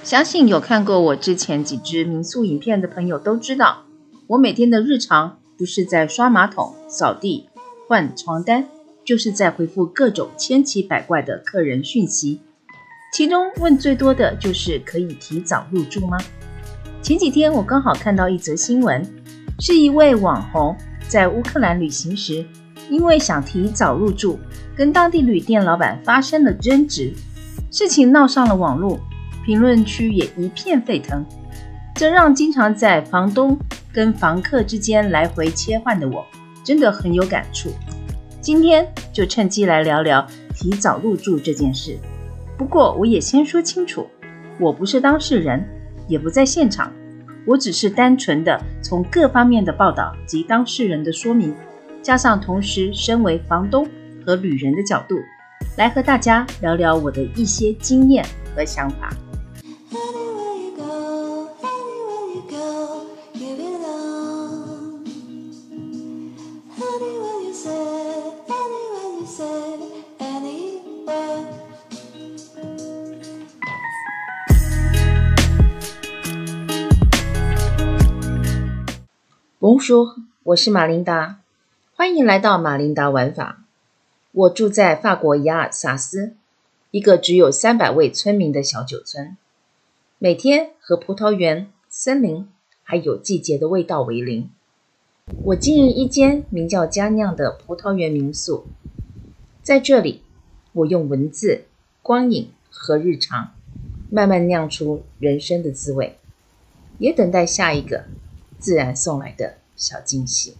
相信有看过我之前几支民宿影片的朋友都知道，我每天的日常不是在刷马桶、扫地、换床单，就是在回复各种千奇百怪的客人讯息。其中问最多的就是可以提早入住吗？前几天我刚好看到一则新闻，是一位网红在乌克兰旅行时，因为想提早入住，跟当地旅店老板发生了争执，事情闹上了网络，评论区也一片沸腾，这让经常在房东跟房客之间来回切换的我，真的很有感触。今天就趁机来聊聊提早入住这件事。不过我也先说清楚，我不是当事人，也不在现场，我只是单纯的从各方面的报道及当事人的说明，加上同时身为房东和旅人的角度，来和大家聊聊我的一些经验和想法。Bonjour， 我是马琳达，欢迎来到马琳达玩法。我住在法国雅尔萨斯，一个只有300位村民的小酒村，每天和葡萄园、森林还有季节的味道为邻。我经营一间名叫佳酿的葡萄园民宿，在这里，我用文字、光影和日常，慢慢酿出人生的滋味，也等待下一个自然送来的小惊喜。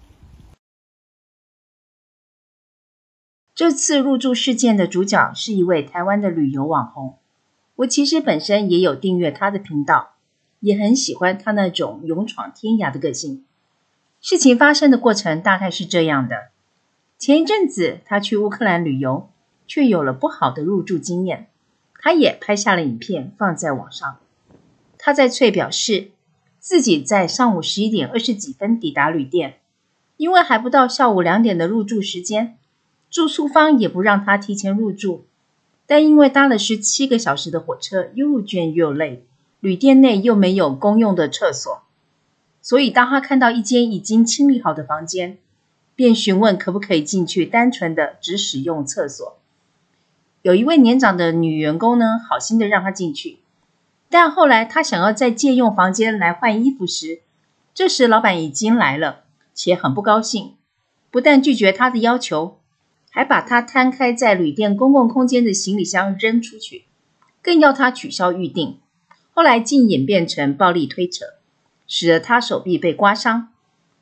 这次入住事件的主角是一位台湾的旅游网红，我其实本身也有订阅他的频道，也很喜欢他那种勇闯天涯的个性。事情发生的过程大概是这样的，前一阵子他去乌克兰旅游，却有了不好的入住经验，他也拍下了影片放在网上。他在脆表示自己在上午11点20几分抵达旅店，因为还不到下午2点的入住时间，住宿方也不让他提前入住，但因为搭了17个小时的火车，又倦又累，旅店内又没有公用的厕所，所以当他看到一间已经清理好的房间，便询问可不可以进去单纯的只使用厕所。有一位年长的女员工呢，好心的让他进去，但后来他想要再借用房间来换衣服时，这时老板已经来了，且很不高兴，不但拒绝他的要求，还把他摊开在旅店公共空间的行李箱扔出去，更要他取消预订。后来竟演变成暴力推扯，使得他手臂被刮伤，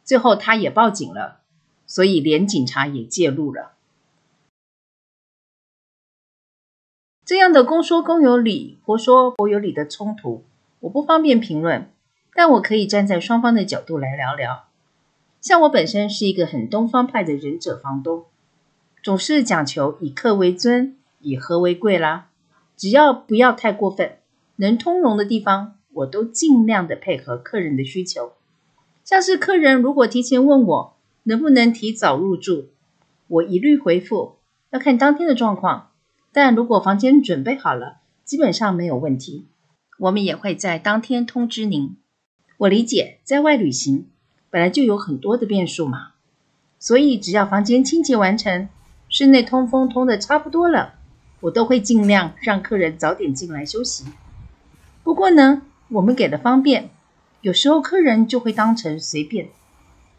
最后他也报警了，所以连警察也介入了。这样的公说公有理，婆说婆有理的冲突，我不方便评论，但我可以站在双方的角度来聊聊。像我本身是一个很东方派的忍者房东，总是讲求以客为尊，以和为贵啦，只要不要太过分，能通融的地方，我都尽量的配合客人的需求。像是客人如果提前问我能不能提早入住，我一律回复要看当天的状况，但如果房间准备好了，基本上没有问题，我们也会在当天通知您。我理解在外旅行本来就有很多的变数嘛，所以只要房间清洁完成，室内通风通的差不多了，我都会尽量让客人早点进来休息。不过呢，我们给的方便，有时候客人就会当成随便，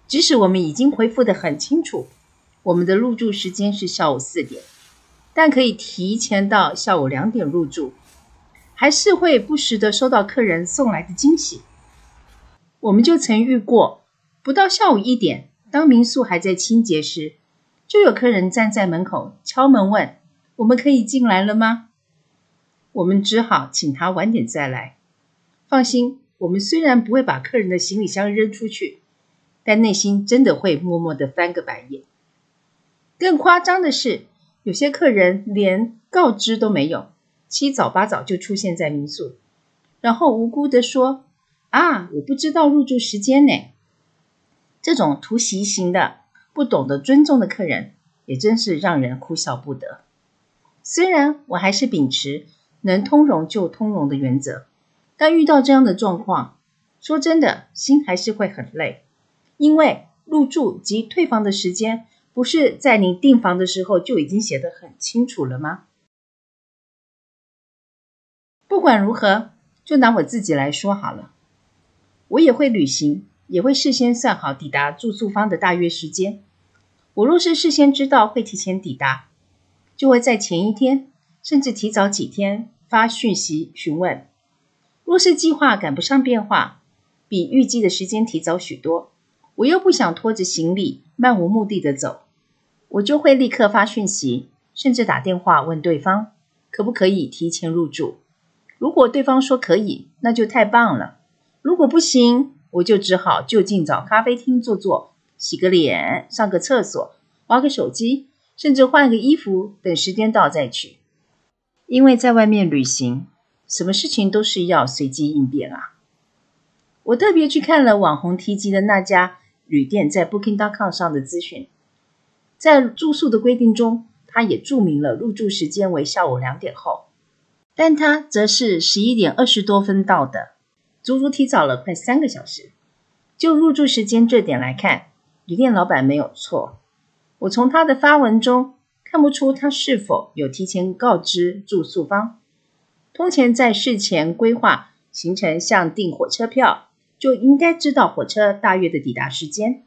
即使我们已经回复得很清楚，我们的入住时间是下午4点，但可以提前到下午2点入住，还是会不时的收到客人送来的惊喜。我们就曾遇过，不到下午1点，当民宿还在清洁时，就有客人站在门口敲门问，我们可以进来了吗？我们只好请他晚点再来。放心，我们虽然不会把客人的行李箱扔出去，但内心真的会默默的翻个白眼。更夸张的是，有些客人连告知都没有，七早八早就出现在民宿，然后无辜的说我不知道入住时间呢。这种图习型的不懂得尊重的客人，也真是让人哭笑不得。虽然我还是秉持能通融就通融的原则，但遇到这样的状况，说真的，心还是会很累，因为入住及退房的时间不是在你订房的时候就已经写得很清楚了吗？不管如何，就拿我自己来说好了，我也会旅行，也会事先算好抵达住宿方的大约时间。我若是事先知道会提前抵达，就会在前一天，甚至提早几天发讯息询问。若是计划赶不上变化，比预计的时间提早许多，我又不想拖着行李漫无目的的走，我就会立刻发讯息，甚至打电话问对方可不可以提前入住。如果对方说可以，那就太棒了。如果不行，我就只好就近找咖啡厅坐坐，洗个脸，上个厕所，玩个手机，甚至换个衣服，等时间到再去。因为在外面旅行，什么事情都是要随机应变啊。我特别去看了网红提及的那家旅店在 Booking.com 上的资讯，在住宿的规定中，它也注明了入住时间为下午2点后，但它则是11点20多分到的，足足提早了快3个小时。就入住时间这点来看，旅店老板没有错。我从他的发文中看不出他是否有提前告知住宿方。通常在事前规划行程，像订火车票，就应该知道火车大约的抵达时间。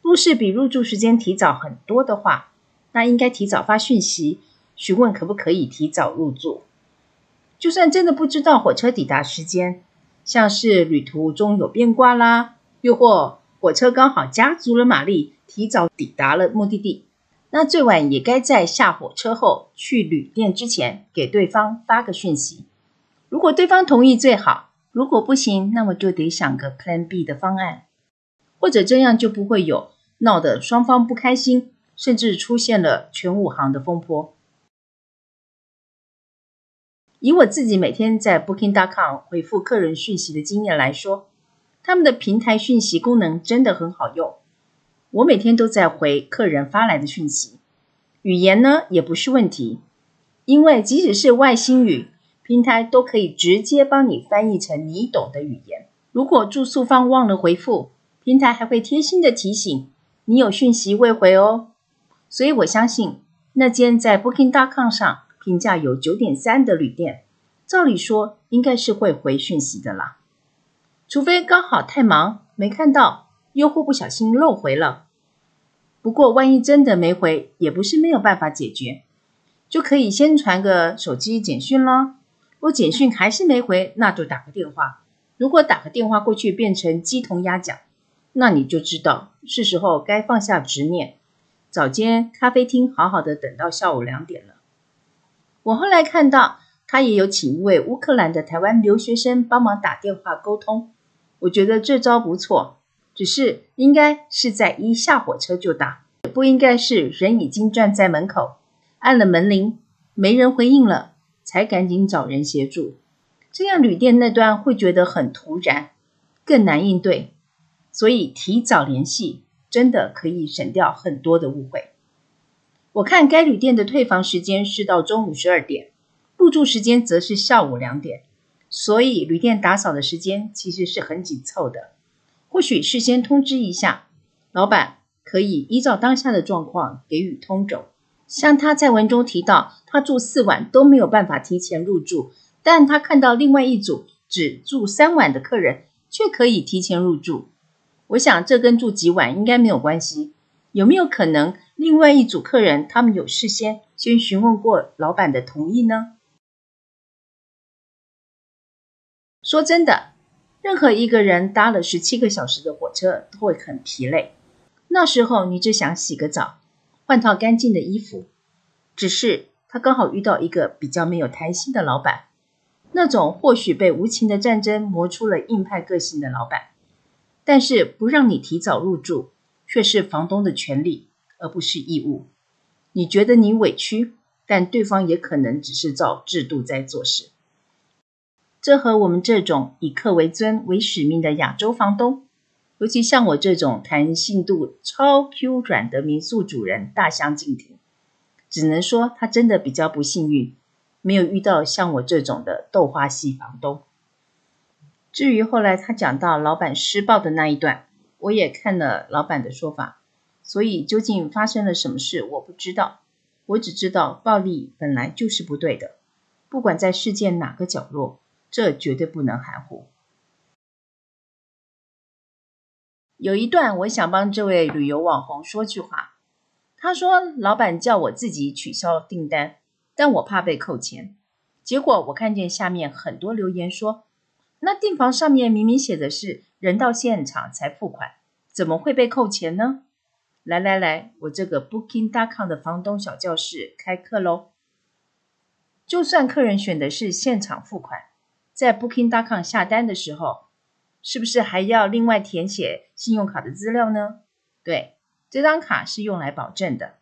若是比入住时间提早很多的话，那应该提早发讯息，询问可不可以提早入住。就算真的不知道火车抵达时间，像是旅途中有变卦啦，又或火车刚好加足了马力，提早抵达了目的地，那最晚也该在下火车后去旅店之前给对方发个讯息。如果对方同意最好，如果不行，那么就得想个 Plan B 的方案，或者这样就不会有闹得双方不开心，甚至出现了全武行的风波。以我自己每天在 Booking.com 回复客人讯息的经验来说，他们的平台讯息功能真的很好用。我每天都在回客人发来的讯息，语言呢也不是问题，因为即使是外星语，平台都可以直接帮你翻译成你懂的语言。如果住宿方忘了回复，平台还会贴心的提醒你有讯息未回哦。所以我相信那间在 Booking.com 上评价有 9.3 的旅店，照理说应该是会回讯息的啦，除非刚好太忙没看到，又或不小心漏回了。不过万一真的没回，也不是没有办法解决，就可以先传个手机简讯啦。若简讯还是没回，那就打个电话。如果打个电话过去变成鸡同鸭讲，那你就知道是时候该放下执念，找间咖啡厅好好的等到下午2点了。我后来看到他也有请一位乌克兰的台湾留学生帮忙打电话沟通，我觉得这招不错，只是应该是在一下火车就打，不应该是人已经站在门口，按了门铃，没人回应了，才赶紧找人协助。这样旅店那端会觉得很突然，更难应对，所以提早联系真的可以省掉很多的误会。我看该旅店的退房时间是到中午12点，入住时间则是下午2点，所以旅店打扫的时间其实是很紧凑的。或许事先通知一下，老板可以依照当下的状况给予通融。像他在文中提到，他住4晚都没有办法提前入住，但他看到另外一组只住3晚的客人却可以提前入住。我想这跟住几晚应该没有关系，有没有可能另外一组客人他们有事先询问过老板的同意呢？说真的，任何一个人搭了17个小时的火车都会很疲累，那时候你只想洗个澡，换套干净的衣服。只是他刚好遇到一个比较没有弹性的老板，那种或许被无情的战争磨出了硬派个性的老板，但是不让你提早入住，却是房东的权利，而不是义务。你觉得你委屈，但对方也可能只是照制度在做事。这和我们这种以客为尊为使命的亚洲房东，尤其像我这种弹性度超 Q 软的民宿主人大相径庭。只能说他真的比较不幸运，没有遇到像我这种的豆花系房东。至于后来他讲到老板施暴的那一段，我也看了老板的说法，所以究竟发生了什么事我不知道，我只知道暴力本来就是不对的，不管在世界哪个角落，这绝对不能含糊。有一段我想帮这位旅游网红说句话，他说老板叫我自己取消订单，但我怕被扣钱。结果我看见下面很多留言说，那订房上面明明写的是人到现场才付款，怎么会被扣钱呢？来，我这个 Booking.com 的房东小教室开课咯。就算客人选的是现场付款，在 Booking.com 下单的时候，是不是还要另外填写信用卡的资料呢？对，这张卡是用来保证的。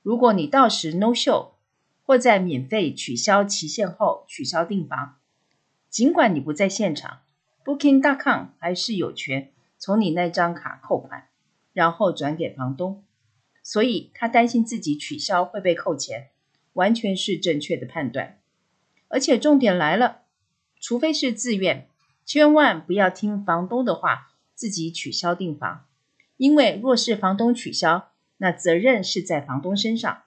如果你到时 no show， 或在免费取消期限后取消订房，尽管你不在现场， Booking.com 还是有权从你那张卡扣款，然后转给房东。所以他担心自己取消会被扣钱，完全是正确的判断。而且重点来了，除非是自愿，千万不要听房东的话，自己取消订房。因为若是房东取消，那责任是在房东身上。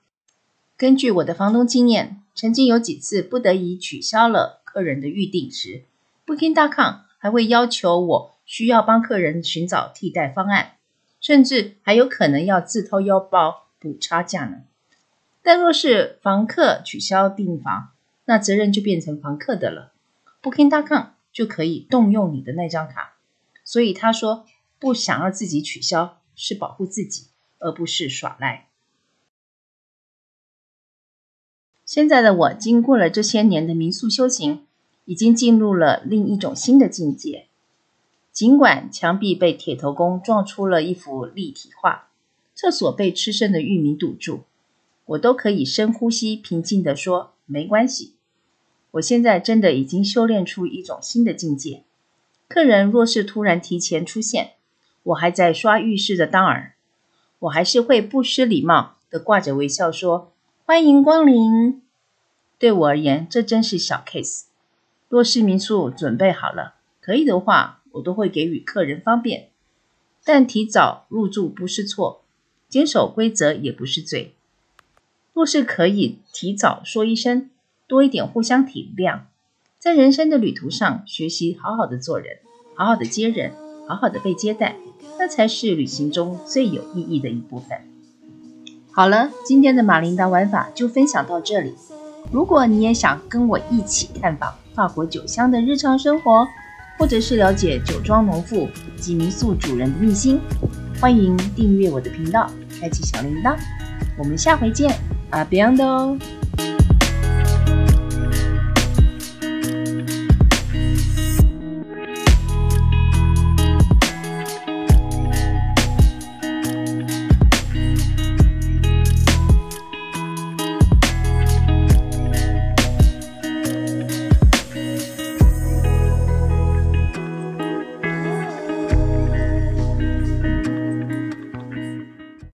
根据我的房东经验，曾经有几次不得已取消了客人的预订时， Booking.com 还会要求我需要帮客人寻找替代方案，甚至还有可能要自掏腰包补差价呢。但若是房客取消订房，那责任就变成房客的了， Booking.com 就可以动用你的那张卡。所以他说不想要自己取消是保护自己，而不是耍赖。现在的我经过了这些年的民宿修行，已经进入了另一种新的境界。尽管墙壁被铁头功撞出了一幅立体画，厕所被吃剩的玉米堵住，我都可以深呼吸，平静地说没关系。我现在真的已经修炼出一种新的境界。客人若是突然提前出现，我还在刷浴室的当儿，我还是会不失礼貌地挂着微笑说欢迎光临。对我而言，这真是小 case。 若是民宿准备好了，可以的话，我都会给予客人方便。但提早入住不是错，坚守规则也不是罪。若是可以提早说一声，多一点互相体谅，在人生的旅途上学习好好的做人，好好的接人，好好的被接待，那才是旅行中最有意义的一部分。好了，今天的马琳达玩法就分享到这里。如果你也想跟我一起探访法国酒乡的日常生活，或者是了解酒庄农妇及民宿主人的秘辛，欢迎订阅我的频道，开启小铃铛。我们下回见，阿bientôt。